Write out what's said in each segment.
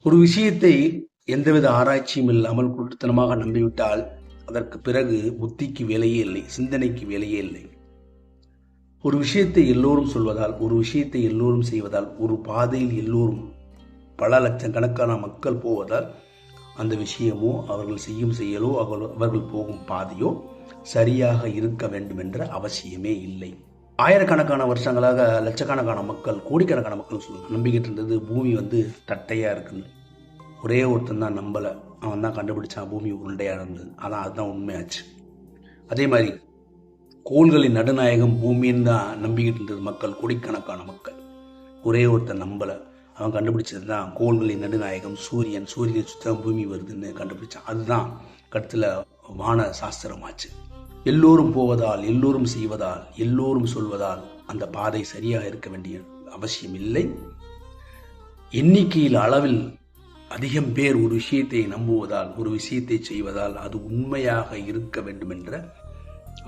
ஒரு விஷயத்தை எந்தவித ஆராய்ச்சியும் இல்லாமல் குருட்டுத்தனமாக நம்பிவிட்டால் அதற்கு பிறகு புத்திக்கு வேலையே இல்லை, சிந்தனைக்கு வேலையே இல்லை. ஒரு விஷயத்தை எல்லோரும் சொல்வதால், ஒரு விஷயத்தை எல்லோரும் செய்வதால், ஒரு பாதையில் எல்லோரும் பல லட்சக்கணக்கான மக்கள் போவதால் அந்த விஷயமோ அவர்கள் செய்யும் செயலோ அவர்கள் போகும் பாதையோ சரியாக இருக்க வேண்டும் என்ற அவசியமே இல்லை. ஆயிரக்கணக்கான வருஷங்களாக லட்சக்கணக்கான மக்கள், கோடிக்கணக்கான மக்கள் நம்பிக்கிட்டு இருந்தது பூமி தட்டையா இருக்குன்னு. ஒரே ஒருத்தன் தான் நம்பலை, அவன் தான் கண்டுபிடிச்சான் பூமி உருண்டையாக இருந்தது. அதுதான் உண்மையாச்சு. அதே மாதிரி கோள்களின் நடுநாயகம் பூமின்னு தான் நம்பிக்கிட்டு இருந்தது மக்கள், கோடிக்கணக்கான மக்கள். ஒரே ஒருத்தன் நம்பலை, அவன் கண்டுபிடிச்சது தான் கோள்களின் நடுநாயகம் சூரியன். சூரியனை சுத்தம் பூமி வருதுன்னு கண்டுபிடிச்சான். அதுதான் கருத்தில் வான சாஸ்திரமாச்சு. எல்லோரும் போவதால், எல்லோரும் செய்வதால், எல்லோரும் சொல்வதால் அந்த பாதை சரியாக இருக்க வேண்டிய அவசியம் இல்லை. எண்ணிக்கையில் அளவில் அதிகம் பேர் ஒரு விஷயத்தை நம்புவதால், ஒரு விஷயத்தை செய்வதால் அது உண்மையாக இருக்க வேண்டும் என்ற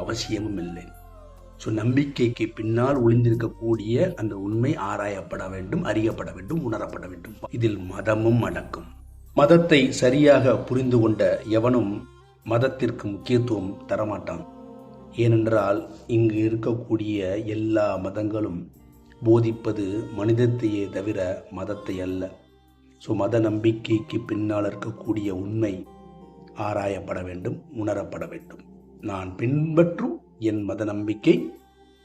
அவசியமும் இல்லை. நம்பிக்கைக்கு பின்னால் ஒளிந்திருக்கக்கூடிய அந்த உண்மை ஆராயப்பட வேண்டும், அறியப்பட வேண்டும், உணரப்பட வேண்டும். இதில் மதமும் அடக்கும். மதத்தை சரியாக புரிந்து கொண்ட எவனும் மதத்திற்கு முக்கியத்துவம் தரமாட்டான். ஏனென்றால் இங்கு இருக்கக்கூடிய எல்லா மதங்களும் போதிப்பது மனிதத்தையே தவிர மதத்தை அல்ல. மத நம்பிக்கைக்கு பின்னால் இருக்கக்கூடிய உண்மை ஆராயப்பட வேண்டும், உணரப்பட வேண்டும். நான் பின்பற்றும் என் மத நம்பிக்கை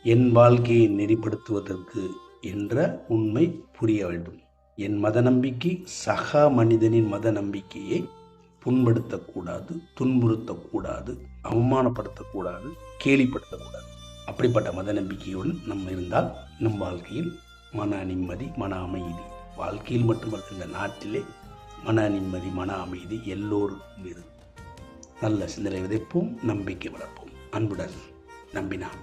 என் வாழ்க்கையை நெறிப்படுத்துவதற்கு என்ற உண்மை புரிய வேண்டும். என் மத நம்பிக்கை சக மனிதனின் மத நம்பிக்கையை புண்படுத்தக்கூடாது, துன்புறுத்தக்கூடாது, அவமானப்படுத்தக்கூடாது, கேலிப்படுத்தக்கூடாது. அப்படிப்பட்ட மத நம்பிக்கையுடன் நம்ம இருந்தால் நம் வாழ்க்கையில் மன நிம்மதி, மன அமைதி, வாழ்க்கையில் மட்டுமல்ல இந்த நாட்டிலே மன நிம்மதி, மன அமைதி எல்லோருக்கும் இருக்கு. நல்ல சிந்தனை விதைப்போம், நம்பிக்கை வளர்ப்போம். அன்புடன் நம்பினான்.